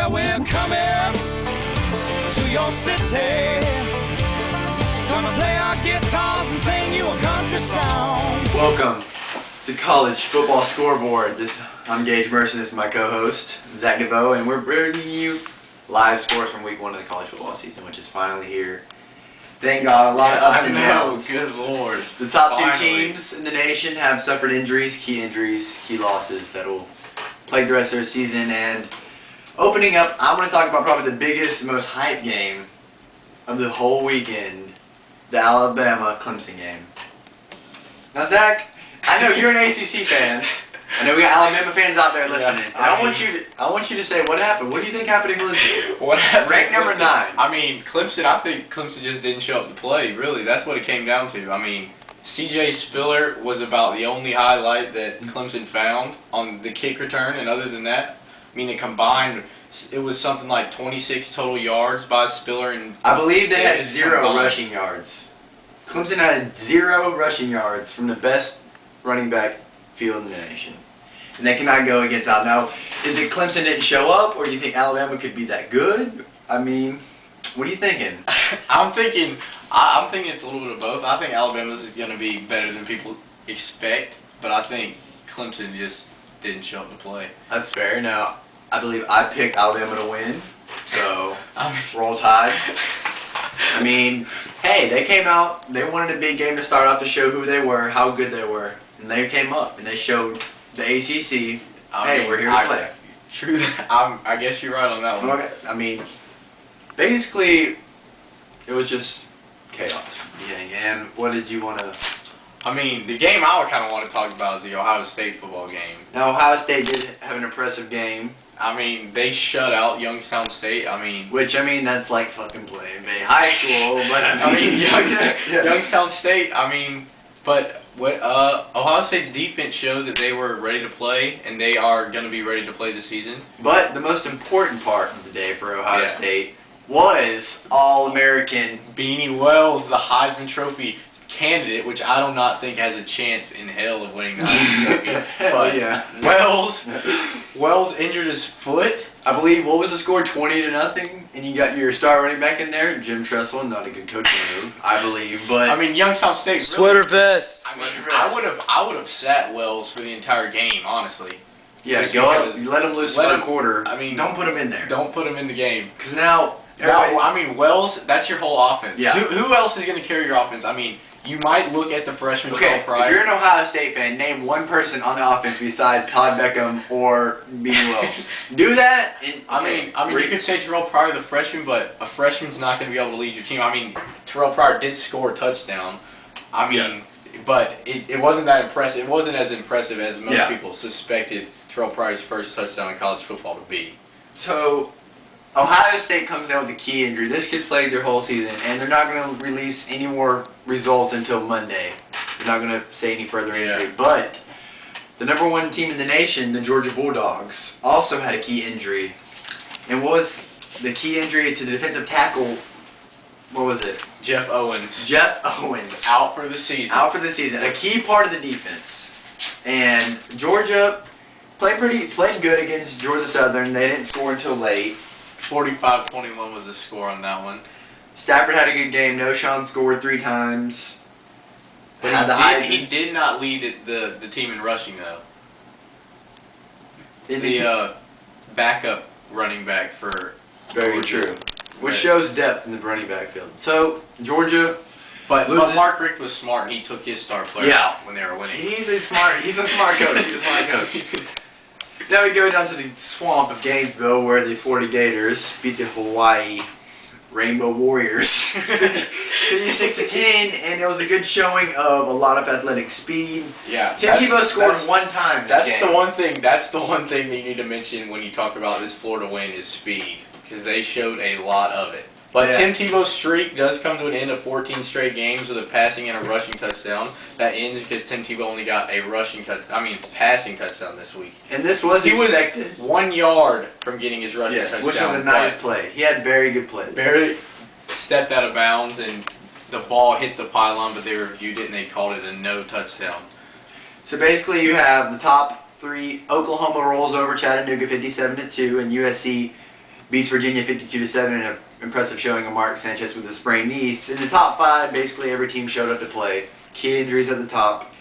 Well, we're coming to your city. Gonna play our guitars and sing you a country song. Welcome to College Football Scoreboard. I'm Gage Mercer, this is my co-host, Zach DeVoe, and we're bringing you live scores from week 1 of the college football season, which is finally here. Thank God, a lot of ups and downs. Good Lord. The top Finally. 2 teams in the nation have suffered injuries, key losses that will plague the rest of their season. And opening up, I'm going to talk about probably the biggest, most hype game of the whole weekend, the Alabama-Clemson game. Now, Zach, I know you're an ACC fan. I know we got Alabama fans out there listening. Yeah, I want you to say what happened. What do you think happened to Clemson? What happened? Ranked number 9. I mean, Clemson. I think Clemson just didn't show up to play. Really, that's what it came down to. I mean, C.J. Spiller was about the only highlight that Clemson found on the kick return, and other than that, I mean, it was something like 26 total yards by Spiller, and I believe they had 0 combined. rushing yards. Clemson had 0 rushing yards from the best running back field in the nation. And they cannot go against Alabama. Now, is it Clemson didn't show up, or do you think Alabama could be that good? I mean, what are you thinking? I'm thinking it's a little bit of both. I think Alabama's going to be better than people expect, but I think Clemson just didn't show up to play. That's fair. Now, I believe I picked Alabama to win, so roll Tide. I mean, hey, they came out, they wanted a big game to start off to show who they were, how good they were, and they came up and they showed the ACC, we're here to play. True. I guess you're right on that one. Okay. I mean, basically, it was just chaos from the beginning. And what did you want to... I mean, the game I would kind of want to talk about is the Ohio State football game. Now, Ohio State did have an impressive game. I mean, they shut out Youngstown State. Which, that's like fucking playing high school, but Youngstown State, but Ohio State's defense showed that they were ready to play, and they are going to be ready to play this season. But the most important part of the day for Ohio State was All-American Beanie Wells, the Heisman Trophy candidate, which I do not think has a chance in hell of winning the Heisman Trophy. But Wells injured his foot. I believe, what was the score, 20-0? And you got your star running back in there, Jim Tressel, not a good coaching move, I believe. But Youngstown State. Sweater vest. I would have sat Wells for the entire game, honestly. Yeah, go up, let him loose for a quarter. Don't put him in there. Don't put him in the game. Because now, Wells, that's your whole offense. Yeah. Who else is going to carry your offense? You might look at the freshman Pryor. If you're an Ohio State fan, name one person on the offense besides Todd Beckham or Beanie Wells. Do that. And, you could say Terrell Pryor, the freshman, but a freshman's not going to be able to lead your team. Terrell Pryor did score a touchdown. But it wasn't that impressive. It wasn't as impressive as most people suspected Terrell Pryor's first touchdown in college football to be. So, Ohio State comes down with a key injury. This kid played their whole season, and they're not going to release any more results until Monday. They're not going to say any further injury. But the number 1 team in the nation, the Georgia Bulldogs, also had a key injury. And what was the key injury to the defensive tackle? What was it? Jeff Owens. Out for the season. A key part of the defense. And Georgia played good against Georgia Southern. They didn't score until late. 45-21 was the score on that one. Stafford had a good game. Noshawn scored 3 times. But he did not lead the team in rushing, though. The backup running back for Very Georgia. true. Which shows depth in the running back field. So, Georgia But Mark Richt was smart. He took his star player out when they were winning. He's a smart coach. Now we go down to the swamp of Gainesville, where the Florida Gators beat the Hawaii Rainbow Warriors 56-10, and it was a good showing of a lot of athletic speed. Yeah, Tim Tebow scored 1 time. That's the one thing that you need to mention when you talk about this Florida win is speed, because they showed a lot of it. But Tim Tebow's streak does come to an end of 14 straight games with a passing and a rushing touchdown. That ends because Tim Tebow only got a passing touchdown this week. And this was expected. He was 1 yard from getting his rushing touchdown. Which was a nice play. He had very good plays. Barely stepped out of bounds and the ball hit the pylon, but they reviewed it and they called it a no touchdown. So basically, you have the top 3. Oklahoma rolls over Chattanooga 57-2, and USC beats Virginia 52-7 in an impressive showing of Mark Sanchez with a sprained knee. In the top 5, basically every team showed up to play. Key injuries at the top.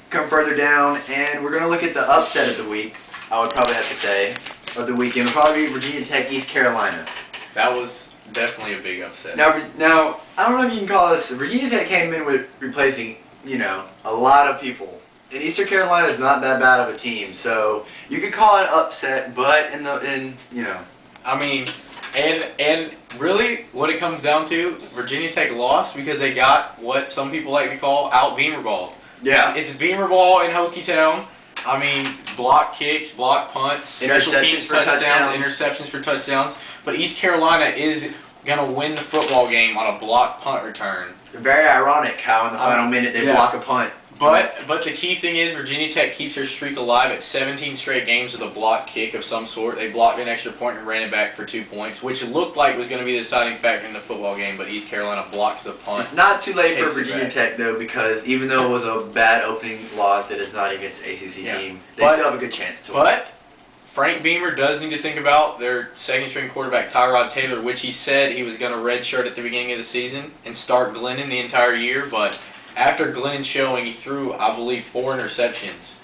Come further down, and we're going to look at the upset of the week, I would probably have to say, of the weekend. It would probably be Virginia Tech, East Carolina. That was definitely a big upset. Now, I don't know if you can call this, Virginia Tech came in with replacing, a lot of people. And Eastern Carolina is not that bad of a team, so you could call it upset, but I mean, and really, what it comes down to, Virginia Tech lost because they got what some people like to call out Beamer ball. Yeah. It's Beamer ball in Hokie Town. I mean, block kicks, block punts, special teams touchdowns, interceptions for touchdowns. But East Carolina is going to win the football game on a block punt return. Very ironic how in the final minute they block a punt. But the key thing is Virginia Tech keeps their streak alive at 17 straight games with a block kick of some sort. They blocked an extra point and ran it back for 2 points, which looked like was going to be the deciding factor in the football game, but East Carolina blocks the punt. It's not too late for Virginia Tech, though, because even though it was a bad opening loss that it's not against the ACC team, they still have a good chance to win. But Frank Beamer does need to think about their second-string quarterback, Tyrod Taylor, which he said he was going to redshirt at the beginning of the season and start Glennon the entire year, but after Glennon's showing, he threw, I believe, 4 interceptions.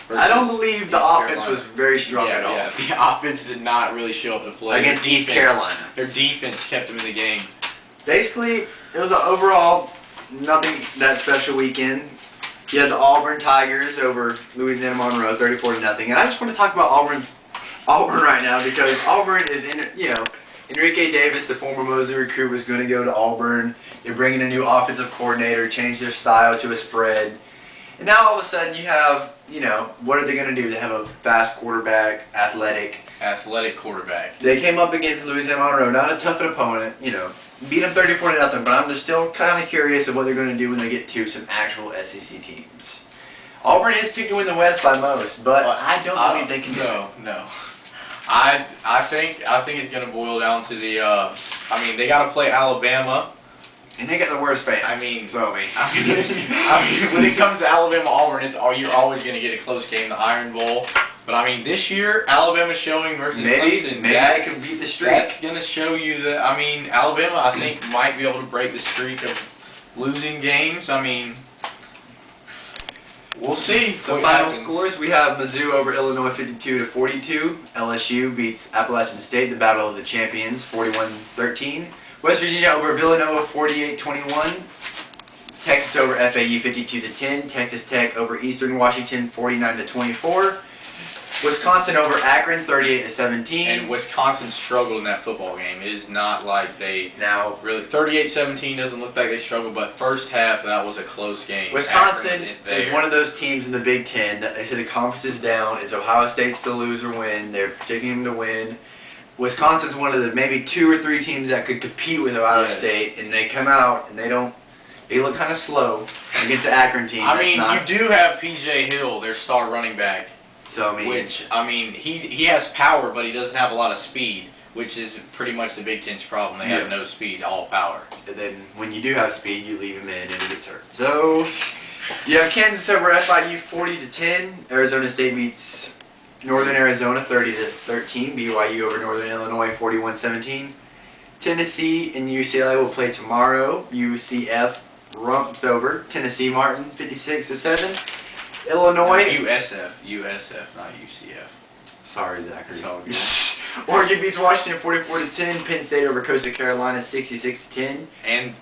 I don't believe the offense was very strong at all. Yeah, the offense did not really show up to play. Against East Carolina. Their defense kept them in the game. Basically, it was an overall nothing that special weekend. You had the Auburn Tigers over Louisiana Monroe, 34-0. And I just want to talk about Auburn right now because Auburn is in, Enrique Davis, the former Mosley recruit, was going to go to Auburn. They're bringing a new offensive coordinator, change their style to a spread. And now all of a sudden you have, what are they going to do? They have a fast quarterback, athletic quarterback. They came up against Louisiana Monroe, not a tough opponent, beat them 34-0, but I'm just still kind of curious of what they're going to do when they get to some actual SEC teams. Auburn is picking to win the West by most, but I don't believe they can do it. No. I think it's going to boil down to the, they got to play Alabama. And they got the worst fans. I mean, when it comes to Alabama-Auburn, you're always going to get a close game, the Iron Bowl. But this year, Alabama's showing versus Clemson. Maybe they can beat the streak. That's going to show you that, Alabama, I think, might be able to break the streak of losing games. We'll see. So final scores, we have Mizzou over Illinois 52-42. LSU beats Appalachian State, the battle of the champions, 41-13. West Virginia over Villanova 48-21. Texas over FAU 52-10. Texas Tech over Eastern Washington 49-24. Wisconsin over Akron 38-17. And Wisconsin struggled in that football game. It is not like they really 38-17 doesn't look like they struggled, but first half that was a close game. Wisconsin is one of those teams in the Big Ten that they say the conference is down. It's Ohio State's to lose or win. They're taking them to win. Wisconsin's one of the maybe 2 or 3 teams that could compete with Ohio State, and they come out and they look kind of slow against the Akron team. You do have P.J. Hill, their star running back. So he has power, but he doesn't have a lot of speed, which is pretty much the Big Ten's problem. They have no speed, all power. And then when you do have speed, you leave him in and he gets hurt. So you have Kansas over FIU 40-10. Arizona State beats Northern Arizona 30-13. BYU over Northern Illinois 41-17. Tennessee and UCLA will play tomorrow. UCF rumps over Tennessee Martin 56-7. Illinois. USF, not UCF. Sorry, Zachary. It's all good. Oregon beats Washington 44-10. Penn State over Coastal Carolina 66-10. And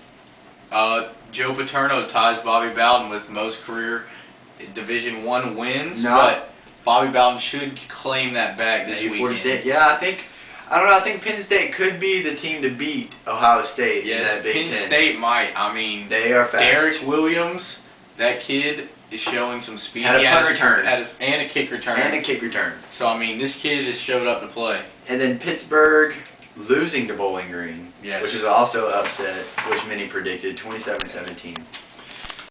Joe Paterno ties Bobby Bowden with most career Division I wins. But Bobby Bowden should claim that back this weekend. State. Yeah, I don't know. I think Penn State could be the team to beat Ohio State in that Big Ten. Penn State might. They are fast. Derek Williams, that kid is showing some speed. Had a punt return. And a kick return. So, this kid has showed up to play. And then Pittsburgh losing to Bowling Green, which is also upset, which many predicted, 27-17.